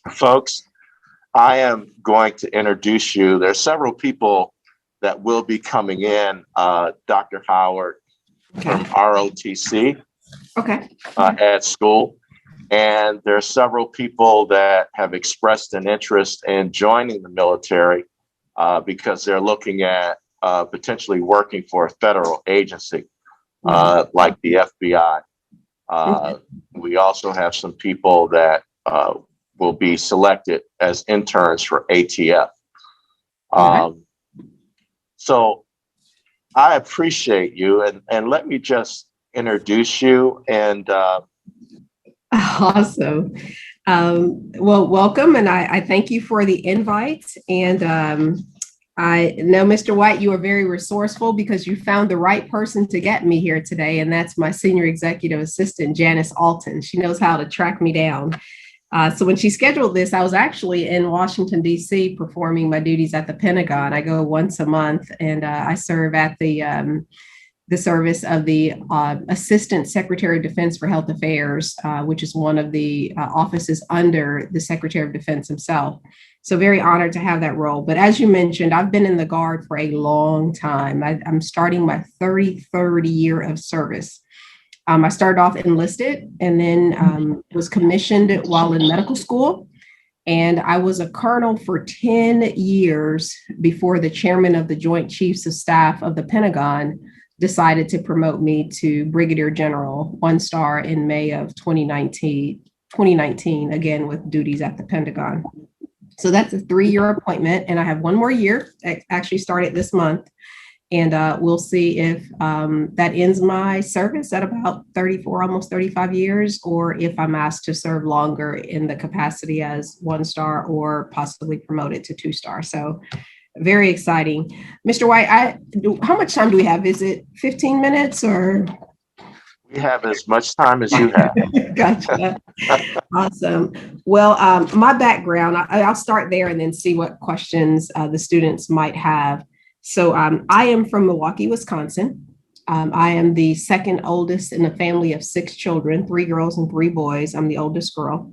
Folks, I am going to introduce you. There's several people that will be coming in. Dr. Howard Okay. from ROTC Okay. at school. And there are several people that have expressed an interest in joining the military because they're looking at potentially working for a federal agency like the FBI. We also have some people that will be selected as interns for ATF. So I appreciate you, and let me just introduce you. And Awesome. Well, welcome, and I thank you for the invite. And I know, Mr. White, you are very resourceful because you found the right person to get me here today, and that's my senior executive assistant, Janice Alton. She knows how to track me down. So when she scheduled this, I was actually in Washington, D.C. performing my duties at the Pentagon. I go once a month, and I serve at the service of the Assistant Secretary of Defense for Health Affairs, which is one of the offices under the Secretary of Defense himself. So very honored to have that role. But as you mentioned, I've been in the Guard for a long time. I'm starting my 33rd year of service. I started off enlisted and then was commissioned while in medical school. And I was a colonel for 10 years before the chairman of the Joint Chiefs of Staff of the Pentagon decided to promote me to Brigadier General, 1-star in May of 2019, again with duties at the Pentagon. So that's a 3-year appointment, and I have one more year. I actually started this month, and we'll see if that ends my service at about 34, almost 35 years, or if I'm asked to serve longer in the capacity as 1-star or possibly promoted to 2-star. So very exciting. Mr. White, how much time do we have? Is it 15 minutes or? we have as much time as you have. Gotcha. Awesome. Well, my background, I'll start there and then see what questions the students might have. So I am from Milwaukee, Wisconsin. I am the second oldest in a family of 6 children, 3 girls and 3 boys. I'm the oldest girl.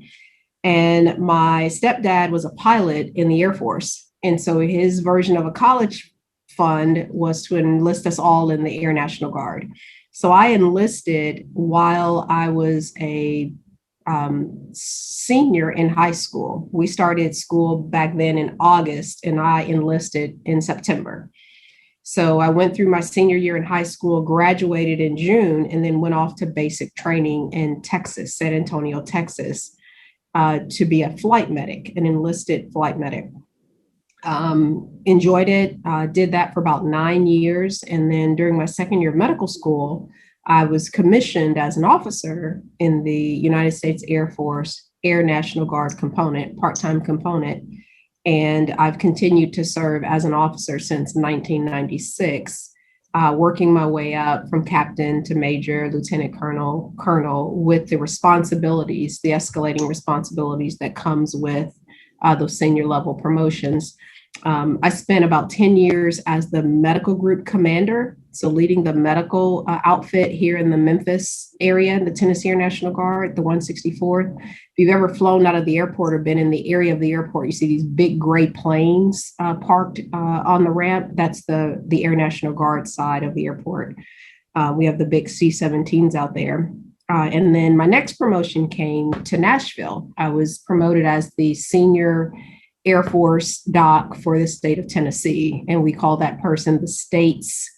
And my stepdad was a pilot in the Air Force. And so his version of a college fund was to enlist us all in the Air National Guard. So I enlisted while I was a senior in high school. We started school back then in August, and I enlisted in September. So I went through my senior year in high school, graduated in June, and then went off to basic training in Texas, San Antonio, Texas, to be a flight medic, an enlisted flight medic. Enjoyed it, did that for about 9 years. And then during my second year of medical school, I was commissioned as an officer in the United States Air Force Air National Guard component, part-time component. And I've continued to serve as an officer since 1996, working my way up from captain to major, lieutenant colonel, with the responsibilities, the escalating responsibilities that comes with those senior level promotions. I spent about 10 years as the medical group commander, so leading the medical outfit here in the Memphis area, the Tennessee Air National Guard, the 164th. If you've ever flown out of the airport or been in the area of the airport, you see these big gray planes parked on the ramp. That's the Air National Guard side of the airport. We have the big C-17s out there. And then my next promotion came to Nashville. I was promoted as the senior Air Force doc for the state of Tennessee. And we call that person the state's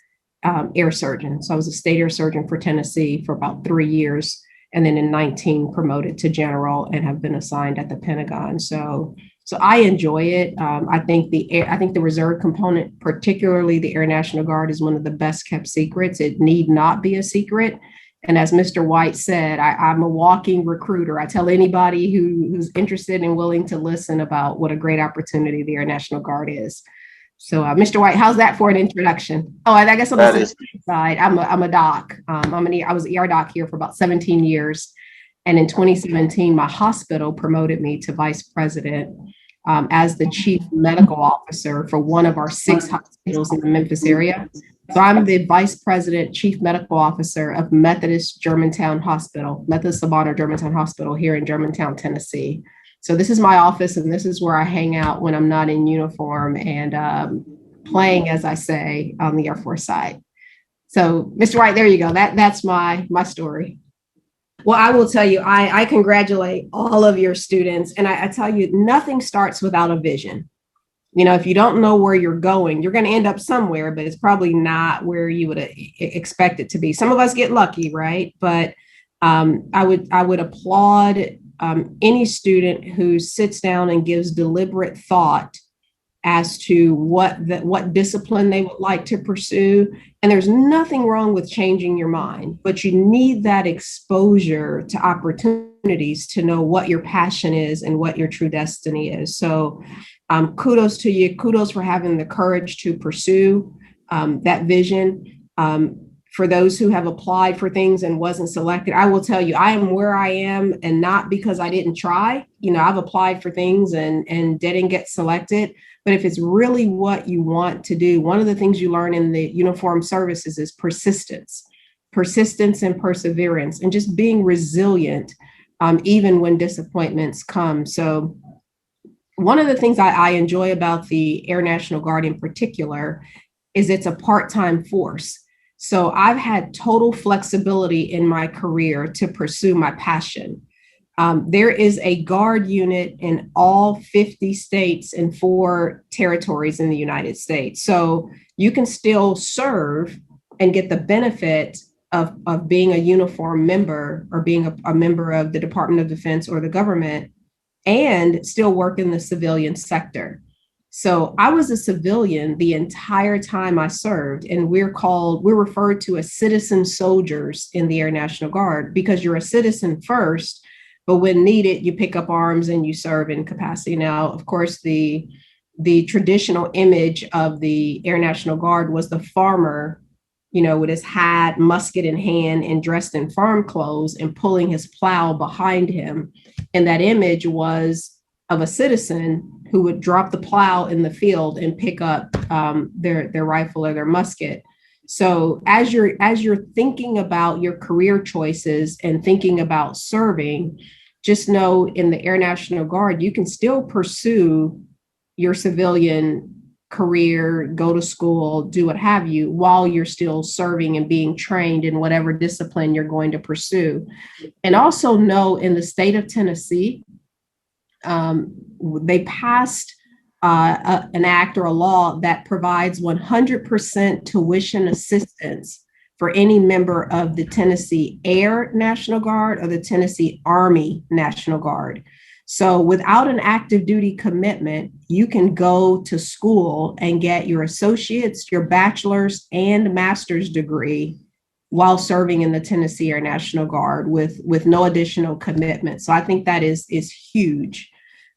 air surgeon. So I was a state air surgeon for Tennessee for about 3 years. And then in 19 promoted to general and have been assigned at the Pentagon. So I enjoy it. I think the reserve component, particularly the Air National Guard, is one of the best kept secrets. It need not be a secret. And as Mr. White said, I'm a walking recruiter. I tell anybody who's interested and willing to listen about what a great opportunity the Air National Guard is. So, Mr. White, how's that for an introduction? Oh, I guess on the side, I'm a doc. I was ER doc here for about 17 years. And in 2017, my hospital promoted me to vice president as the chief medical officer for one of our 6 hospitals in the Memphis area. So I'm the vice president, chief medical officer of Methodist Germantown Hospital, Methodist of Honor Germantown Hospital here in Germantown, Tennessee. So this is my office, and this is where I hang out when I'm not in uniform and playing, as I say, on the Air Force side. So, Mr. White, there you go. That's my story. Well, I will tell you, I congratulate all of your students, and I tell you, nothing starts without a vision. You know, if you don't know where you're going, you're going to end up somewhere, but it's probably not where you would expect it to be. Some of us get lucky, right? But I would applaud any student who sits down and gives deliberate thought as to what discipline they would like to pursue. And there's nothing wrong with changing your mind, but you need that exposure to opportunities to know what your passion is and what your true destiny is. So kudos to you. Kudos for having the courage to pursue that vision. For those who have applied for things and wasn't selected, I will tell you, I am where I am, and not because I didn't try. You know, I've applied for things and didn't get selected. But if it's really what you want to do, one of the things you learn in the uniformed services is persistence and perseverance, and just being resilient, even when disappointments come. So one of the things I enjoy about the Air National Guard in particular is it's a part-time force. So I've had total flexibility in my career to pursue my passion. There is a Guard unit in all 50 states and 4 territories in the United States. So you can still serve and get the benefit of being a uniform member, or being a member of the Department of Defense or the government, and still work in the civilian sector. So I was a civilian the entire time I served, and we're referred to as citizen soldiers in the Air National Guard, because you're a citizen first, but when needed, you pick up arms and you serve in capacity. Now, of course, the traditional image of the Air National Guard was the farmer, you know, with his hat, musket in hand, and dressed in farm clothes and pulling his plow behind him. And that image was of a citizen who would drop the plow in the field and pick up their rifle or their musket. So as you're thinking about your career choices and thinking about serving, just know in the Air National Guard, you can still pursue your civilian career, go to school, do what have you, while you're still serving and being trained in whatever discipline you're going to pursue. And also know in the state of Tennessee, they passed an act or a law that provides 100% tuition assistance for any member of the Tennessee Air National Guard or the Tennessee Army National Guard. So without an active duty commitment, you can go to school and get your associate's, your bachelor's, and master's degree while serving in the Tennessee Air National Guard with no additional commitment. So I think that is huge.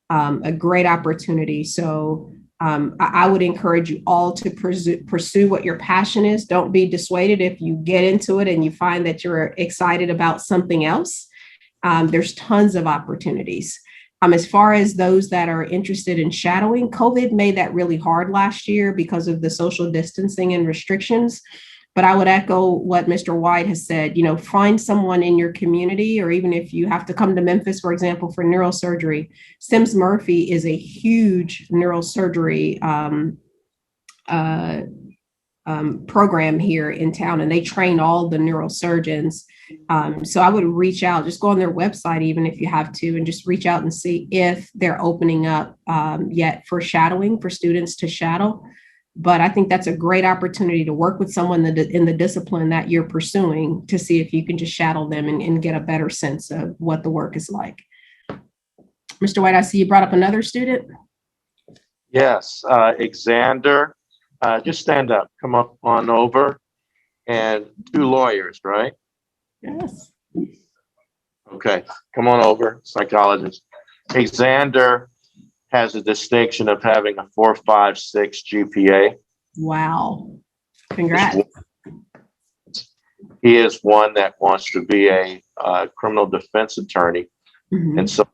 A great opportunity. So I would encourage you all to pursue what your passion is. Don't be dissuaded if you get into it and you find that you're excited about something else. There's tons of opportunities. As far as those that are interested in shadowing, COVID made that really hard last year because of the social distancing and restrictions. But I would echo what Mr. White has said, you know, find someone in your community, or even if you have to come to Memphis, for example, for neurosurgery, Sims Murphy is a huge neurosurgery program here in town, and they train all the neurosurgeons. So I would reach out, just go on their website, even if you have to, and just reach out and see if they're opening up yet for shadowing, for students to shadow. But I think that's a great opportunity to work with someone in the discipline that you're pursuing to see if you can just shadow them and get a better sense of what the work is like. Mr. White, I see you brought up another student. Yes, Xander, just stand up, come up on over, and 2 lawyers, right? Yes. Okay, come on over, psychologist. Xander has a distinction of having a 4.56 GPA. Wow. Congrats. He is one that wants to be a criminal defense attorney. Mm-hmm. And so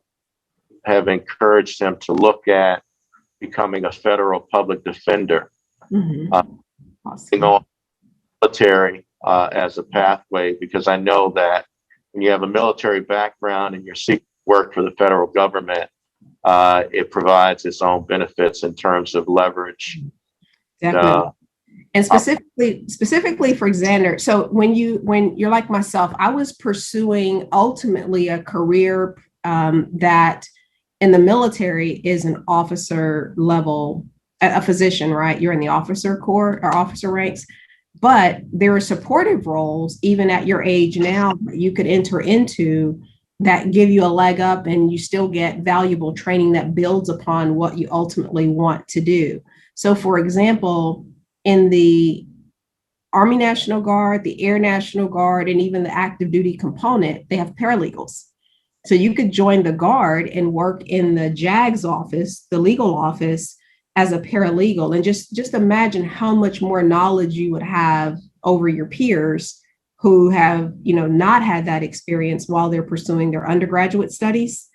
have encouraged him to look at becoming a federal public defender. Mm-hmm. Awesome. Military as a pathway, because I know that when you have a military background and you're seeking work for the federal government, it provides its own benefits in terms of leverage. Definitely. And specifically for Xander. So when you're like myself, I was pursuing ultimately a career that in the military is an officer level, a physician, right? You're in the officer corps or officer ranks, but there are supportive roles even at your age now that you could enter into that give you a leg up, and you still get valuable training that builds upon what you ultimately want to do. So for example, in the Army National Guard, the Air National Guard, and even the active duty component, they have paralegals. So you could join the Guard and work in the JAG's office, the legal office, as a paralegal. And just imagine how much more knowledge you would have over your peers who have, not had that experience while they're pursuing their undergraduate studies.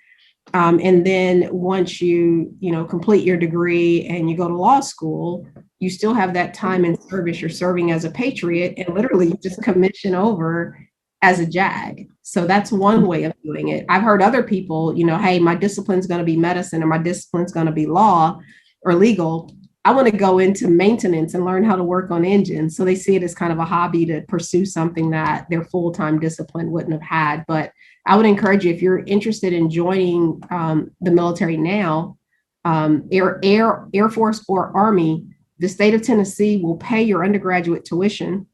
And then once you complete your degree and you go to law school, you still have that time in service. You're serving as a patriot, and literally you just commission over as a JAG. So that's one way of doing it. I've heard other people, hey, my discipline's going to be medicine, or my discipline's going to be law or legal. I want to go into maintenance and learn how to work on engines. So they see it as kind of a hobby to pursue something that their full-time discipline wouldn't have had. But I would encourage you, if you're interested in joining the military now, Air Force or Army, the state of Tennessee will pay your undergraduate tuition.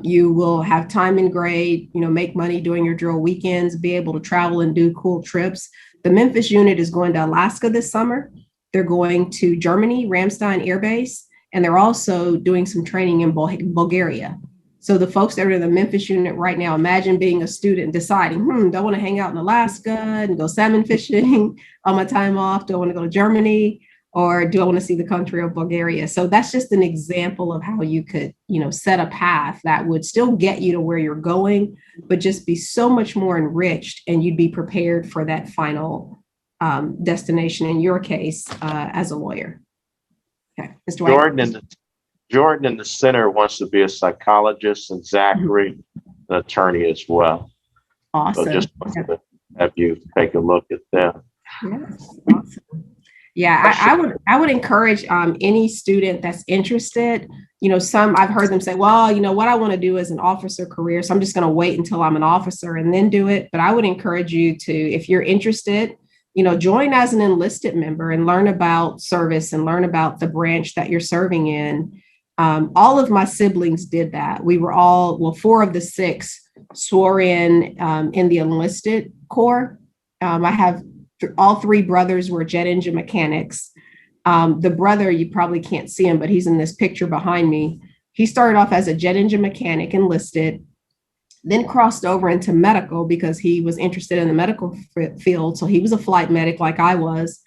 You will have time and grade, make money doing your drill weekends, be able to travel and do cool trips. The Memphis unit is going to Alaska this summer. They're going to Germany, Ramstein Air Base, and they're also doing some training in Bulgaria. So the folks that are in the Memphis unit right now, imagine being a student deciding, do I want to hang out in Alaska and go salmon fishing on my time off? Do I want to go to Germany? Or do I want to see the country of Bulgaria? So that's just an example of how you could, set a path that would still get you to where you're going, but just be so much more enriched, and you'd be prepared for that final destination, in your case, as a lawyer. Okay, Mr. White. Jordan in the center wants to be a psychologist, and Zachary, an attorney as well. Awesome. So just wanted to have you take a look at them. Yes, awesome. Yeah, I would encourage any student that's interested. Some I've heard them say, well, what I want to do is an officer career, so I'm just going to wait until I'm an officer and then do it. But I would encourage you to, if you're interested, join as an enlisted member and learn about service and learn about the branch that you're serving in. All of my siblings did that. We were all, 4 of the 6 swore in the enlisted corps. I have all 3 brothers were jet engine mechanics. The brother, you probably can't see him, but he's in this picture behind me. He started off as a jet engine mechanic, enlisted, then crossed over into medical because he was interested in the medical field. So he was a flight medic like I was.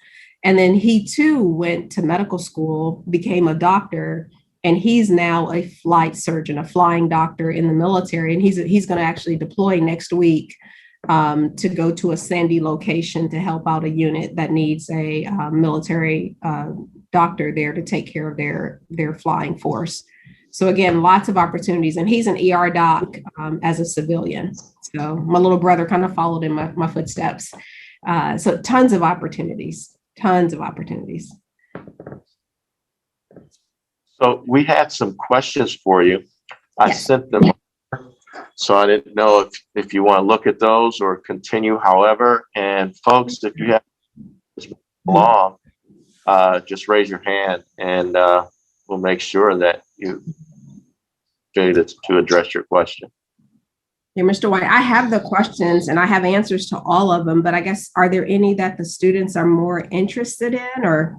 And then he too went to medical school, became a doctor, and he's now a flight surgeon, a flying doctor in the military. And he's going to actually deploy next week to go to a Sandy location to help out a unit that needs a military doctor there to take care of their flying force. So again, lots of opportunities. And he's an ER doc as a civilian. So my little brother kind of followed in my footsteps. So tons of opportunities. So we had some questions for you. I sent them. So I didn't know if you want to look at those or continue, however. And folks, if you have long, just raise your hand, and we'll make sure that you get to address your question. Yeah, Mr. White, I have the questions and I have answers to all of them, but I guess, are there any that the students are more interested in, or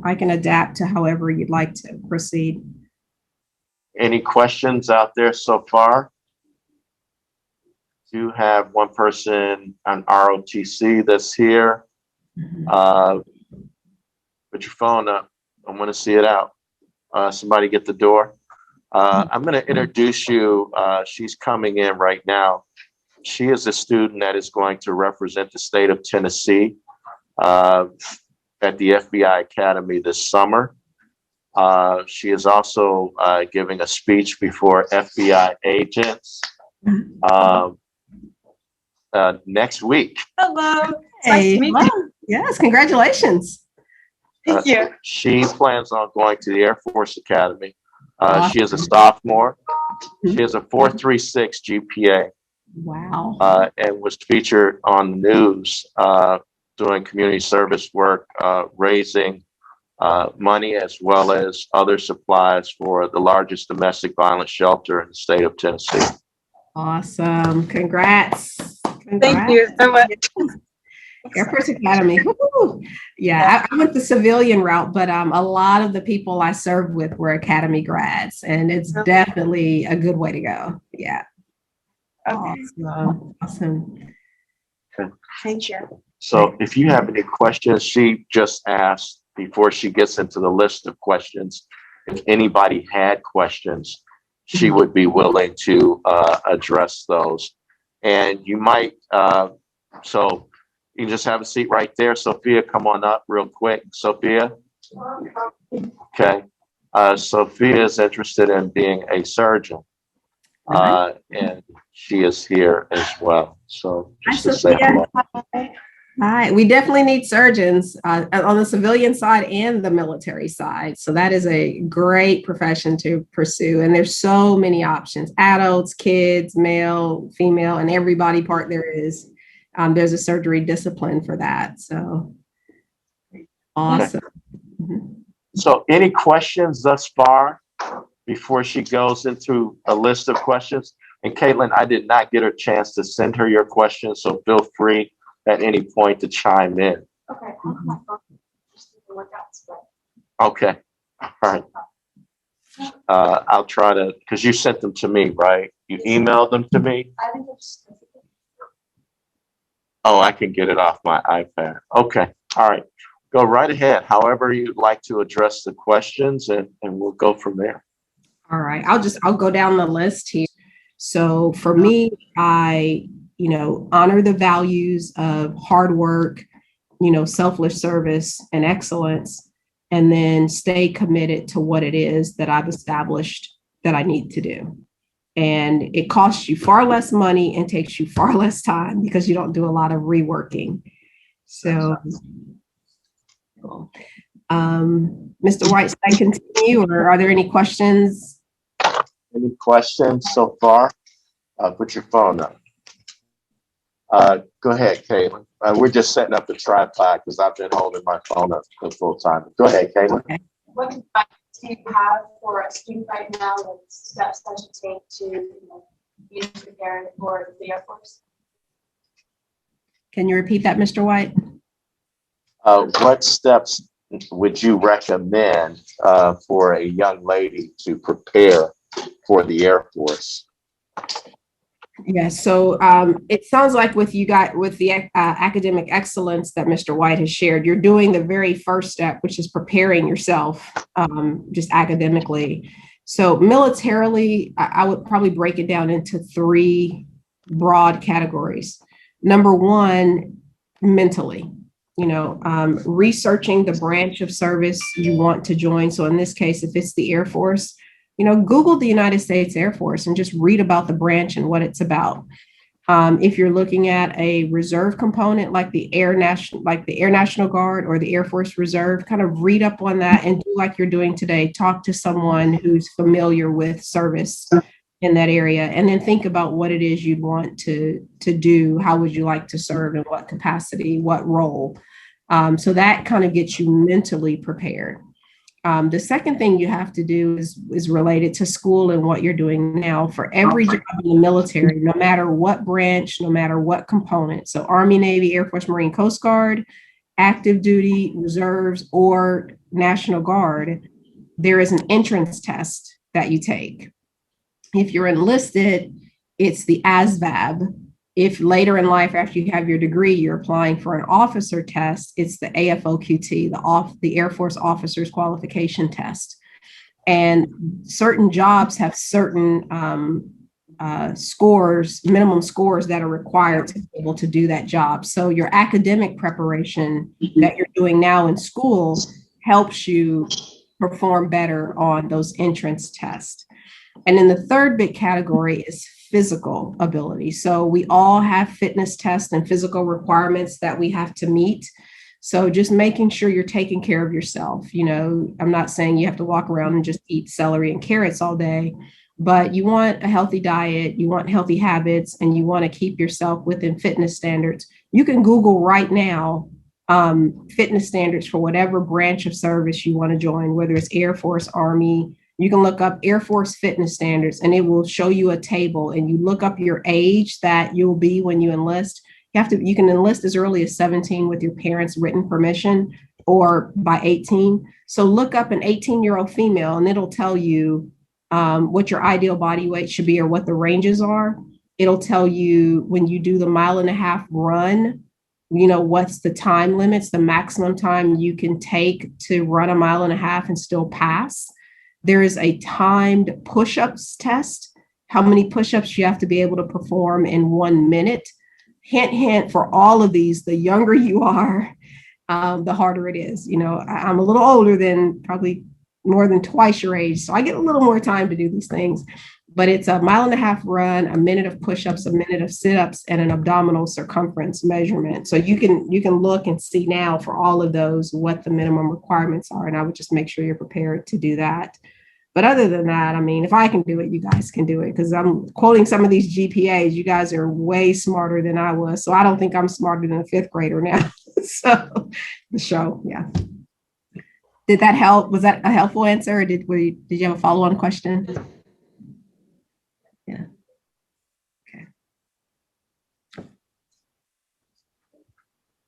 I can adapt to however you'd like to proceed. Any questions out there so far? Do have one person on ROTC that's here. Put your phone up. I want to see it out. Somebody get the door. I'm going to introduce you. She's coming in right now. She is a student that is going to represent the state of Tennessee at the FBI Academy this summer. She is also giving a speech before FBI agents. next week. Hello. It's Hey, nice to meet hello. you. Yes, congratulations. Thank you. She plans on going to the Air Force Academy. She is a Awesome. sophomore. She has a 4.36 GPA Wow. and was featured on the news doing community service work, raising money as well as other supplies for the largest domestic violence shelter in the state of Tennessee. Awesome. Congrats. Thank you so much. Air Force Academy. Woo. Yeah, I went the civilian route, but a lot of the people I served with were Academy grads, and it's definitely a good way to go. Yeah. Okay. Awesome. Thank you. So if you have any questions, she just asked before she gets into the list of questions, if anybody had questions, she would be willing to address those. And you might, so you can just have a seat right there. Sophia, come on up real quick. Sophia. Okay. Sophia is interested in being a surgeon. And she is here as well. So just to say hello. Hi, we definitely need surgeons on the civilian side and the military side. So that is a great profession to pursue. And there's so many options, adults, kids, male, female, and every body part there is. There's a surgery discipline for that. So awesome. Okay. So any questions thus far before she goes into a list of questions? And Caitlin, I did not get a chance to send her your questions, so feel free at any point to chime in. Okay. Okay. All right. I'll try to, because you sent them to me, right? You emailed them to me? I think it's. Oh, I can get it off my iPad. Okay. All right. Go right ahead. However you'd like to address the questions, and we'll go from there. All right. I'll go down the list here. So for me, I honor the values of hard work, selfless service and excellence, and then stay committed to what it is that I've established that I need to do. And it costs you far less money and takes you far less time because you don't do a lot of reworking. So, Mr. White, should I continue, or are there any questions? Any questions so far? Put your phone up. Go ahead, Caitlin. We're just setting up the tripod because I've been holding my phone up the full time. Go ahead, Caitlin. Okay. What advice do you have for a student right now? What steps I should take to be prepared for the Air Force? Can you repeat that, Mr. White? What steps would you recommend for a young lady to prepare for the Air Force? Yeah, so it sounds like with the academic excellence that Mr. White has shared, you're doing the very first step, which is preparing yourself just academically. So militarily, I would probably break it down into three broad categories. Number one, mentally, researching the branch of service you want to join. So in this case, if it's the Air Force, Google the United States Air Force and just read about the branch and what it's about. If you're looking at a reserve component like the Air National Guard or the Air Force Reserve, kind of read up on that and do like you're doing today. Talk to someone who's familiar with service in that area, and then think about what it is you'd want to do. How would you like to serve, in what capacity, what role? So that kind of gets you mentally prepared. The second thing you have to do is related to school and what you're doing now. For every job in the military, no matter what branch, no matter what component, so Army, Navy, Air Force, Marine, Coast Guard, active duty, reserves, or National Guard, there is an entrance test that you take. If you're enlisted, it's the ASVAB. If later in life, after you have your degree, you're applying for an officer test, it's the AFOQT, the Air Force Officers Qualification Test. And certain jobs have certain scores, minimum scores that are required to be able to do that job. So your academic preparation that you're doing now in school helps you perform better on those entrance tests. And then the third big category is physical ability. So we all have fitness tests and physical requirements that we have to meet. So just making sure you're taking care of yourself. You know, I'm not saying you have to walk around and just eat celery and carrots all day, but you want a healthy diet, you want healthy habits, and you want to keep yourself within fitness standards. You can Google right now fitness standards for whatever branch of service you want to join, whether it's Air Force, Army. You can look up Air Force fitness standards and it will show you a table, and you look up your age that you'll be when you enlist. You can enlist as early as 17 with your parents' written permission, or by 18. So look up an 18-year-old female and it'll tell you what your ideal body weight should be or what the ranges are. It'll tell you when you do the 1.5 mile run, you know, what's the time limits, the maximum time you can take to run 1.5 miles and still pass. There is a timed push-ups test, how many push-ups you have to be able to perform in 1 minute. Hint, hint, for all of these, the younger you are, the harder it is. You know, I'm a little older than probably more than twice your age, so I get a little more time to do these things. But it's a 1.5 mile run, a minute of push-ups, a minute of sit-ups, and an abdominal circumference measurement. So you can look and see now for all of those what the minimum requirements are, and I would just make sure you're prepared to do that. But other than that, I mean, if I can do it, you guys can do it, because I'm quoting some of these GPAs. You guys are way smarter than I was. So I don't think I'm smarter than a fifth grader now. So the show, yeah. Did that help? Was that a helpful answer? Or did you have a follow-on question? Yeah. Okay.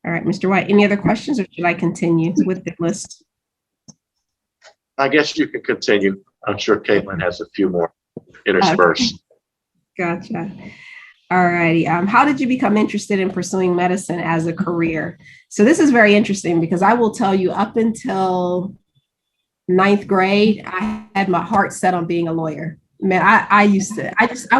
All right, Mr. White, any other questions, or should I continue with the list? I guess you can continue. I'm sure Caitlin has a few more interspersed. Gotcha. All righty. How did you become interested in pursuing medicine as a career? So this is very interesting, because I will tell you, up until 9th grade, I had my heart set on being a lawyer. Man, I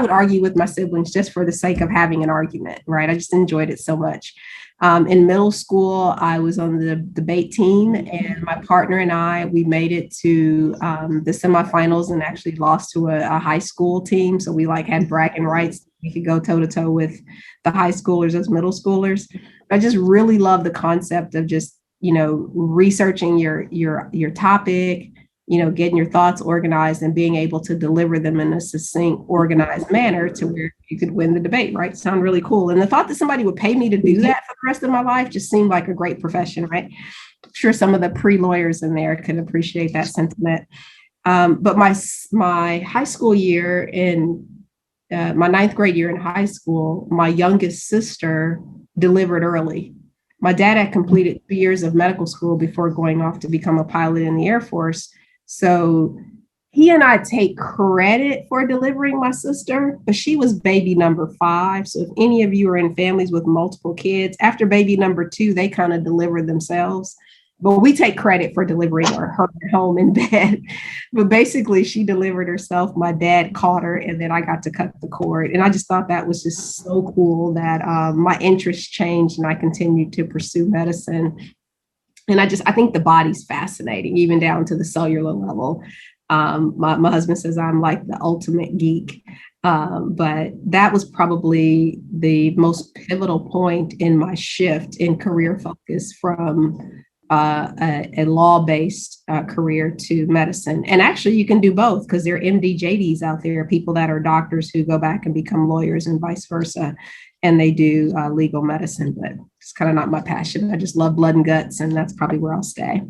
would argue with my siblings just for the sake of having an argument, right? I just enjoyed it so much. In middle school, I was on the debate team, and my partner and I, we made it to the semifinals and actually lost to a high school team. So we had bragging rights. We could go toe to toe with the high schoolers as middle schoolers. I just really love the concept of just, researching your topic, getting your thoughts organized and being able to deliver them in a succinct, organized manner to where you could win the debate, right? Sound really cool. And the thought that somebody would pay me to do that for the rest of my life just seemed like a great profession, right? I'm sure some of the pre-lawyers in there could appreciate that sentiment. But my high school year my 9th grade year in high school, my youngest sister delivered early. My dad had completed 2 years of medical school before going off to become a pilot in the Air Force. So he and I take credit for delivering my sister, but she was baby number 5. So if any of you are in families with multiple kids, after baby number 2, they kind of delivered themselves. But we take credit for delivering her at home in bed. But basically, she delivered herself. My dad caught her, and then I got to cut the cord. And I just thought that was just so cool that my interest changed and I continued to pursue medicine. And I think the body's fascinating, even down to the cellular level. My husband says I'm like the ultimate geek. But that was probably the most pivotal point in my shift in career focus from a law-based career to medicine. And actually you can do both, because there are MD-JDs out there, people that are doctors who go back and become lawyers and vice versa. And they do legal medicine, but it's kind of not my passion. I just love blood and guts, and that's probably where I'll stay.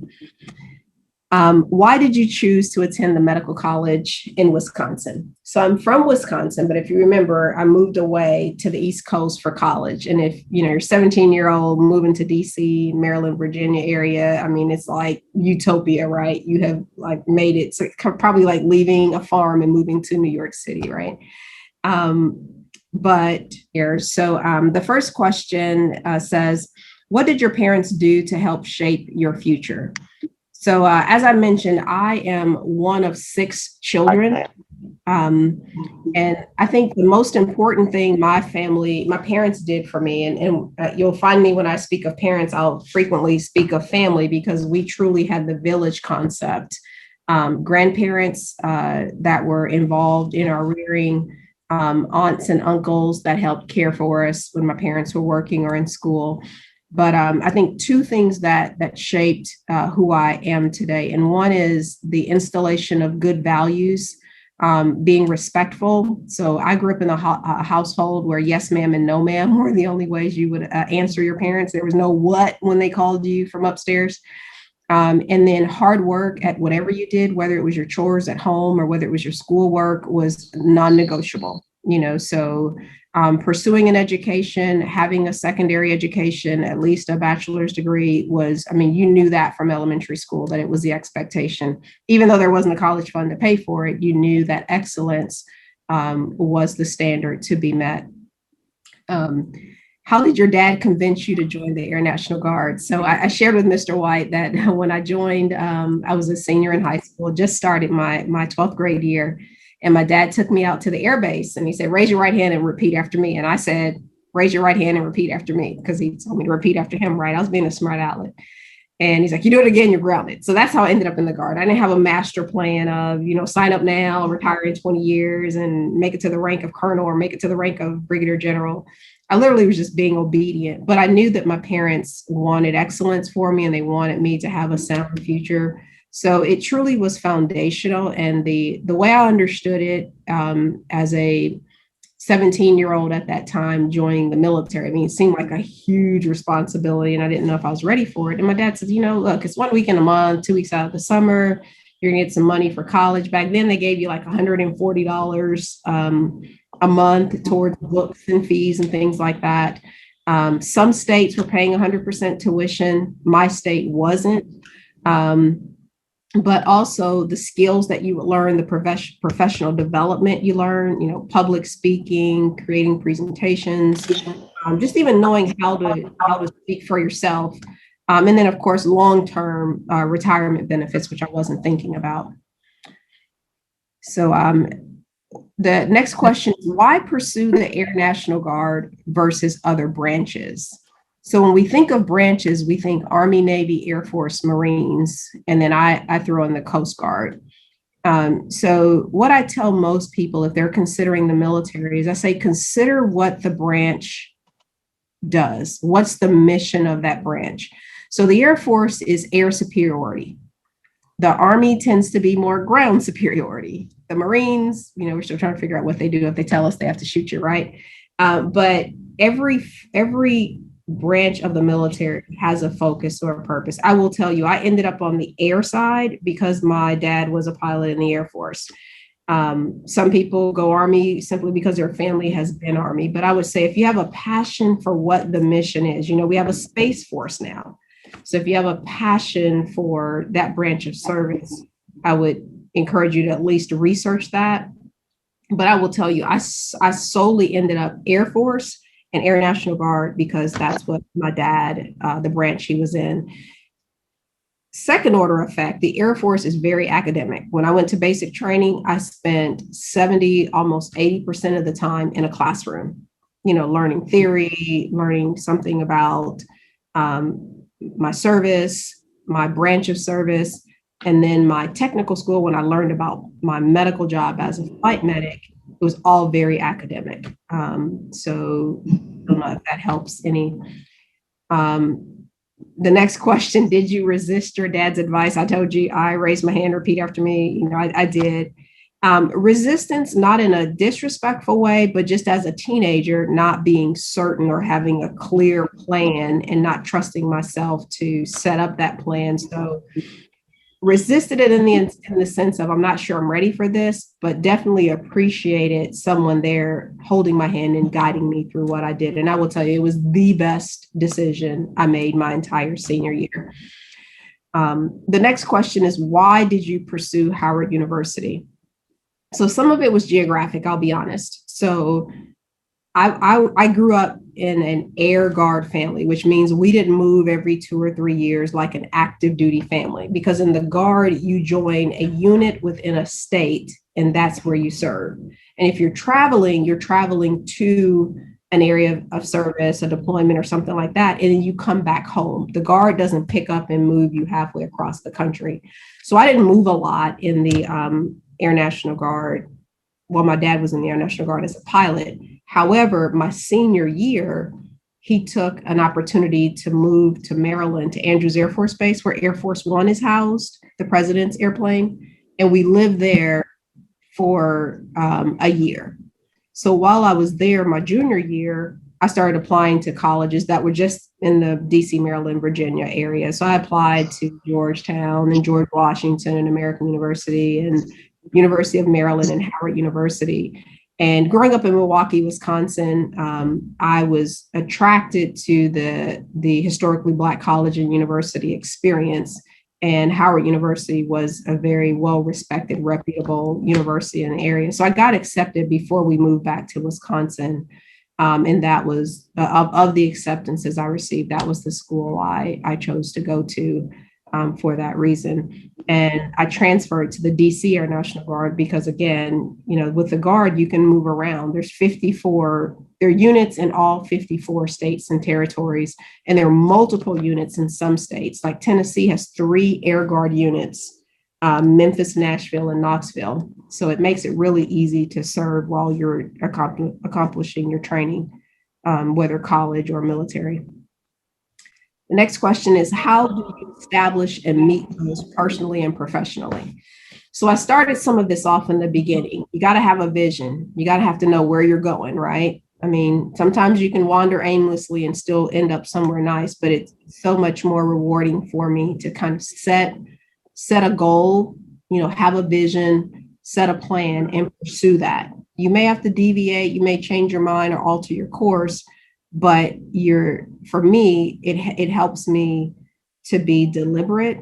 Why did you choose to attend the medical college in Wisconsin? So I'm from Wisconsin, but if you remember, I moved away to the East Coast for college. And if you're 17-year-old moving to DC, Maryland, Virginia area, I mean, it's like utopia, right? You have made it. So probably like leaving a farm and moving to New York City, right? But here, so the first question says, what did your parents do to help shape your future? So as I mentioned, I am one of 6 children. And I think the most important thing my parents did for me, and you'll find me when I speak of parents, I'll frequently speak of family, because we truly had the village concept. Grandparents that were involved in our rearing, aunts and uncles that helped care for us when my parents were working or in school. But I think two things that shaped who I am today, and one is the installation of good values, being respectful. So I grew up in a household where yes, ma'am, and no, ma'am were the only ways you would answer your parents. There was no what when they called you from upstairs. And then hard work at whatever you did, whether it was your chores at home or whether it was your schoolwork, was non-negotiable. So pursuing an education, having a secondary education, at least a bachelor's degree was, I mean, you knew that from elementary school that it was the expectation. Even though there wasn't a college fund to pay for it, you knew that excellence was the standard to be met. How did your dad convince you to join the Air National Guard? So I shared with Mr. White that when I joined, I was a senior in high school, just started my 12th grade year. And my dad took me out to the air base and he said, raise your right hand and repeat after me. And I said, raise your right hand and repeat after me, because he told me to repeat after him, right? I was being a smart aleck. And he's like, you do it again, you're grounded. So that's how I ended up in the Guard. I didn't have a master plan of, sign up now, retire in 20 years and make it to the rank of colonel or make it to the rank of brigadier general. I literally was just being obedient, but I knew that my parents wanted excellence for me and they wanted me to have a sound future. So it truly was foundational. And the way I understood it as a 17-year-old at that time joining the military, I mean, it seemed like a huge responsibility and I didn't know if I was ready for it. And my dad said, look, it's 1 weekend a month, 2 weeks out of the summer, you're gonna get some money for college. Back then they gave you like $140 a month towards books and fees and things like that. Some states were paying 100% tuition. My state wasn't. But also the skills that you learn, the professional development you learn, public speaking, creating presentations, just even knowing how to speak for yourself. And then, of course, long-term retirement benefits, which I wasn't thinking about. So the next question is, why pursue the Air National Guard versus other branches? So when we think of branches, we think Army, Navy, Air Force, Marines, and then I throw in the Coast Guard. So what I tell most people if they're considering the military is I say, consider what the branch does. What's the mission of that branch? So the Air Force is air superiority. The Army tends to be more ground superiority. The Marines, we're still trying to figure out what they do. If they tell us they have to shoot you, right? But every branch of the military has a focus or a purpose. I will tell you, I ended up on the air side because my dad was a pilot in the Air Force. Some people go Army simply because their family has been Army. But I would say if you have a passion for what the mission is, we have a Space Force now. So if you have a passion for that branch of service, I would encourage you to at least research that. But I will tell you, I solely ended up Air Force and Air National Guard because that's what my dad, the branch he was in. Second order effect, the Air Force is very academic. When I went to basic training, I spent 70, almost 80% of the time in a classroom, learning theory, learning something about my service, my branch of service, and then my technical school. When I learned about my medical job as a flight medic, it was all very academic. So I don't know if that helps any. The next question, did you resist your dad's advice? I told you, I raised my hand, repeat after me. I did. Resistance, not in a disrespectful way, but just as a teenager, not being certain or having a clear plan and not trusting myself to set up that plan. So resisted it in the sense of, I'm not sure I'm ready for this, but definitely appreciated someone there holding my hand and guiding me through what I did. And I will tell you, it was the best decision I made my entire senior year. The next question is, why did you pursue Howard University? So some of it was geographic, I'll be honest. So I grew up in an Air Guard family, which means we didn't move every 2 or 3 years like an active duty family, because in the Guard, you join a unit within a state, and that's where you serve. And if you're traveling to an area of service, a deployment or something like that, and then you come back home. The Guard doesn't pick up and move you halfway across the country. So I didn't move a lot in the Air National Guard. well, my dad was in the Air National Guard as a pilot. However, my senior year, he took an opportunity to move to Maryland to Andrews Air Force Base, where Air Force One is housed, the president's airplane. And we lived there for a year. So while I was there, my junior year, I started applying to colleges that were just in the DC, Maryland, Virginia area. So I applied to Georgetown and George Washington and American University and University of Maryland and Howard University. And growing up in Milwaukee, Wisconsin, I was attracted to the historically Black college and university experience. And Howard University was a very well-respected, reputable university in the area. So I got accepted before we moved back to Wisconsin. And that was, of the acceptances I received, that was the school I chose to go to for that reason. And I transferred to the DC Air National Guard because, again, with the Guard, you can move around. There are units in all 54 states and territories, and there are multiple units in some states. Like Tennessee has 3 Air Guard units, Memphis, Nashville, and Knoxville. So it makes it really easy to serve while you're accomplishing your training, whether college or military. The next question is, how do you establish and meet goals personally and professionally? So I started some of this off in the beginning. You got to have a vision. You got to have to know where you're going, right? I mean, sometimes you can wander aimlessly and still end up somewhere nice, but it's so much more rewarding for me to kind of set a goal, have a vision, set a plan, and pursue that. You may have to deviate, you may change your mind or alter your course, but for me, it helps me to be deliberate,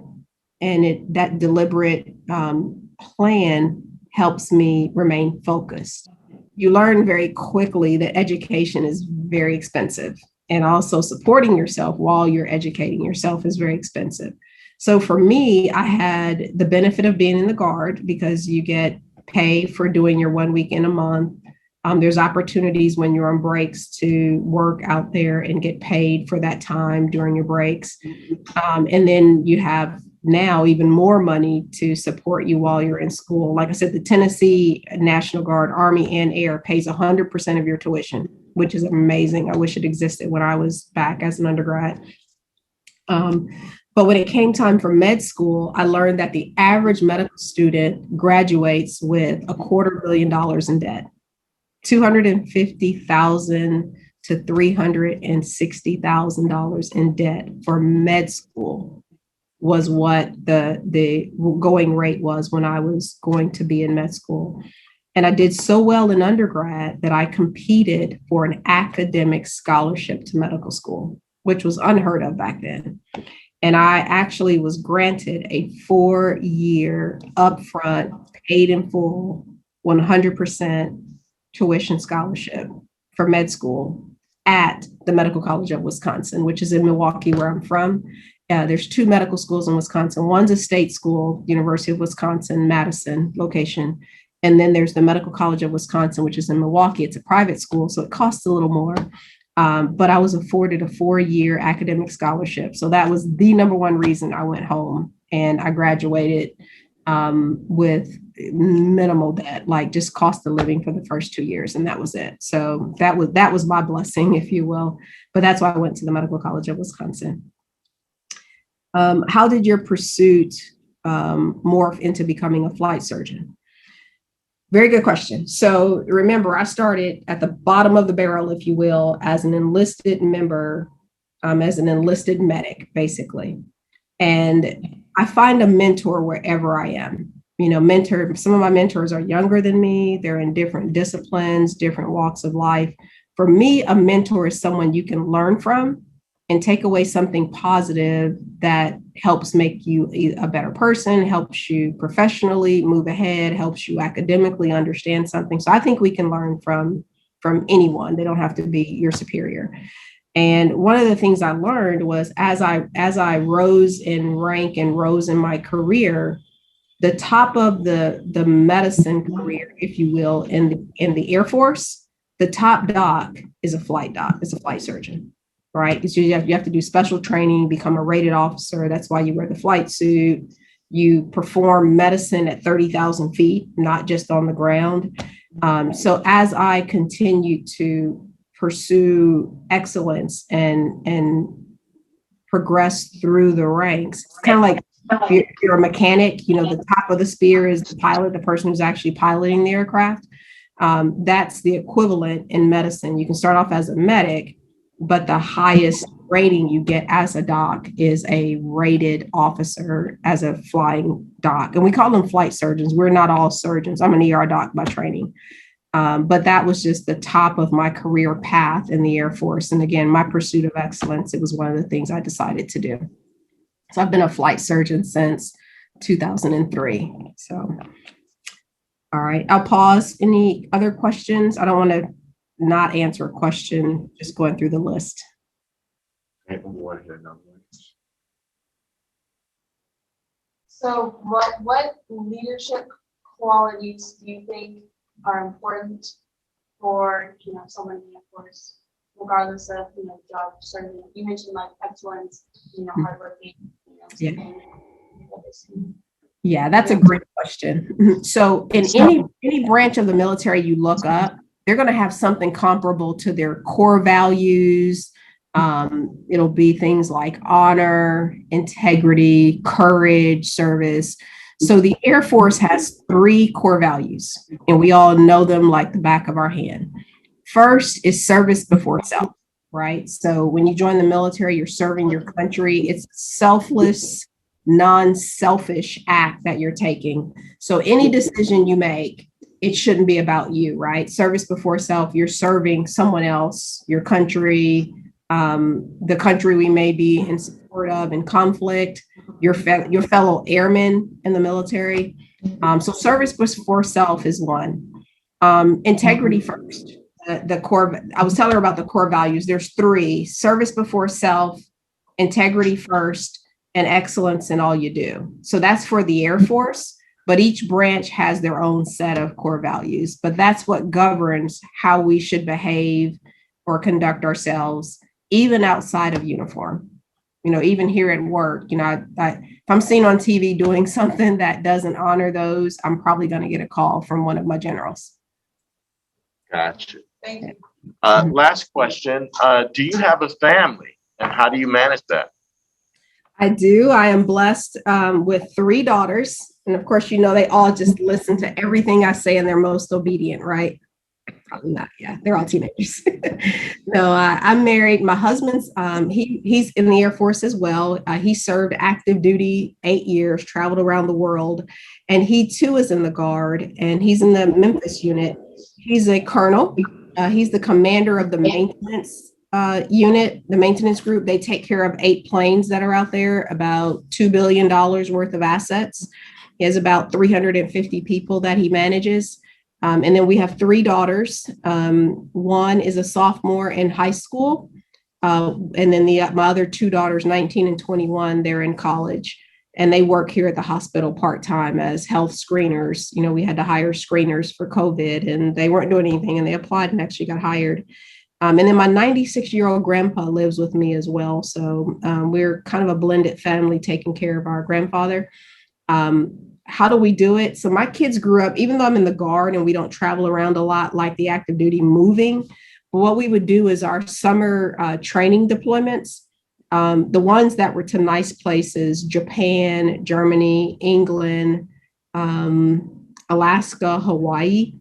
and that deliberate plan helps me remain focused. You learn very quickly that education is very expensive, and also supporting yourself while you're educating yourself is very expensive. So for me, I had the benefit of being in the Guard because you get pay for doing your 1 week in a month. There's opportunities when you're on breaks to work out there and get paid for that time during your breaks. And then you have now even more money to support you while you're in school. Like I said, the Tennessee National Guard, Army and Air pays 100% of your tuition, which is amazing. I wish it existed when I was back as an undergrad. But when it came time for med school, I learned that the average medical student graduates with $250 million in debt. $250,000 to $360,000 in debt for med school was what the going rate was when I was going to be in med school. And I did so well in undergrad that I competed for an academic scholarship to medical school, which was unheard of back then. And I actually was granted a 4-year upfront, paid in full, 100% tuition scholarship for med school at the Medical College of Wisconsin, which is in Milwaukee, where I'm from. There's 2 medical schools in Wisconsin. One's a state school, University of Wisconsin, Madison location. And then there's the Medical College of Wisconsin, which is in Milwaukee. It's a private school, so it costs a little more. But I was afforded a 4-year academic scholarship. So that was the number one reason I went home, and I graduated with minimal debt, like just cost of living for the first 2 years. And that was it. So that was my blessing, if you will. But that's why I went to the Medical College of Wisconsin. How did your pursuit morph into becoming a flight surgeon? Very good question. So remember, I started at the bottom of the barrel, if you will, as an enlisted member, as an enlisted medic, basically. And I find a mentor wherever I am. Some of my mentors are younger than me. They're in different disciplines, different walks of life. For me, a mentor is someone you can learn from and take away something positive that helps make you a better person, helps you professionally move ahead, helps you academically understand something. So I think we can learn from anyone. They don't have to be your superior. And one of the things I learned was as I rose in rank and rose in my career, the top of the medicine career, if you will, in the Air Force, the top doc is a flight surgeon. Right? Because you have to do special training, become a rated officer. That's why you wear the flight suit. You perform medicine at 30,000 feet, not just on the ground. So as I continue to pursue excellence and progress through the ranks, it's kind of like you're a mechanic, the top of the spear is the pilot, the person who's actually piloting the aircraft. That's the equivalent in medicine. You can start off as a medic, but the highest rating you get as a doc is a rated officer as a flying doc. And we call them flight surgeons. We're not all surgeons. I'm an ER doc by training. But that was just the top of my career path in the Air Force. And again, my pursuit of excellence, it was one of the things I decided to do. So I've been a flight surgeon since 2003. So, all right, I'll pause. Any other questions? I don't want to not answer a question, just going through the list. So what leadership qualities do you think are important for, someone in the Air Force, regardless of, job serving? You mentioned like excellence, hardworking, Yeah. Yeah, that's a great question. So in any branch of the military you look up, they're going to have something comparable to their core values. It'll be things like honor, integrity, courage, service. So the Air Force has 3 core values, and we all know them like the back of our hand. First is service before self, right? So when you join the military, you're serving your country. It's a selfless, non-selfish act that you're taking. So any decision you make, it shouldn't be about you, right? Service before self, you're serving someone else, your country, the country we may be in support of in conflict, your fellow airmen in the military. So service before self is one. Integrity first. The core, I was telling her about the core values. There's 3: service before self, integrity first, and excellence in all you do. So that's for the Air Force, but each branch has their own set of core values. But that's what governs how we should behave or conduct ourselves, even outside of uniform. Even here at work, if I'm seen on TV doing something that doesn't honor those, I'm probably going to get a call from one of my generals. Gotcha. Thank you. Last question. Do you have a family, and how do you manage that? I do. I am blessed with 3 daughters. And of course, they all just listen to everything I say and they're most obedient, right? Probably not. Yeah, they're all teenagers. No, I'm married. My husband's, he's in the Air Force as well. He served active duty 8 years, traveled around the world. And he too is in the Guard, and he's in the Memphis unit. He's a colonel. He's the commander of the maintenance unit, the maintenance group. They take care of 8 planes that are out there, about $2 billion worth of assets. He has about 350 people that he manages. And then we have 3 daughters. One is a sophomore in high school. And then my other 2 daughters, 19 and 21, they're in college. And they work here at the hospital part-time as health screeners. We had to hire screeners for COVID, and they weren't doing anything, and they applied and actually got hired. And then my 96-year-old grandpa lives with me as well. So we're kind of a blended family taking care of our grandfather. How do we do it? So my kids grew up, even though I'm in the Guard and we don't travel around a lot like the active duty moving, what we would do is our summer training deployments, the ones that were to nice places, Japan, Germany, England, Alaska, Hawaii,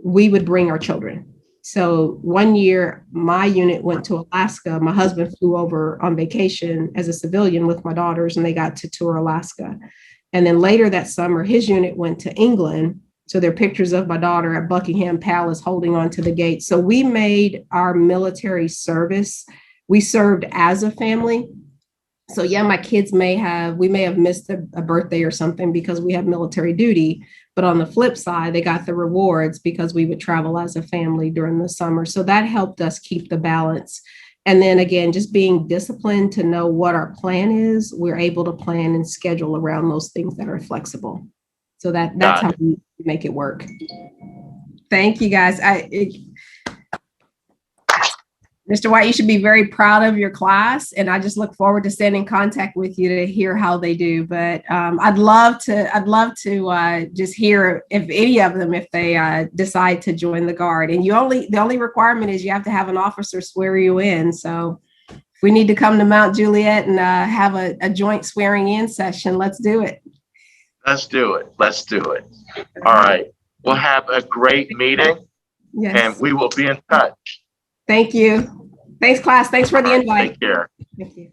we would bring our children. So one year, my unit went to Alaska. My husband flew over on vacation as a civilian with my daughters, and they got to tour Alaska. And then later that summer, his unit went to England. So there are pictures of my daughter at Buckingham Palace holding on to the gate. So we made our military service. We served as a family. So yeah, my kids we may have missed a birthday or something because we have military duty. But on the flip side, they got the rewards because we would travel as a family during the summer. So that helped us keep the balance. And then again, just being disciplined to know what our plan is, we're able to plan and schedule around those things that are flexible. So that's how we make it work. Thank you, guys. Mr. White, you should be very proud of your class, and I just look forward to staying in contact with you to hear how they do. But I'd love to just hear if any of them, if they decide to join the Guard. And the only requirement is you have to have an officer swear you in. So if we need to come to Mount Juliet and have a joint swearing in session, let's do it. Let's do it. Let's do it. All right. We'll have a great meeting, Yes. and we will be in touch. Thank you. Thanks, class. Thanks for the All right, invite. take care. Thank you.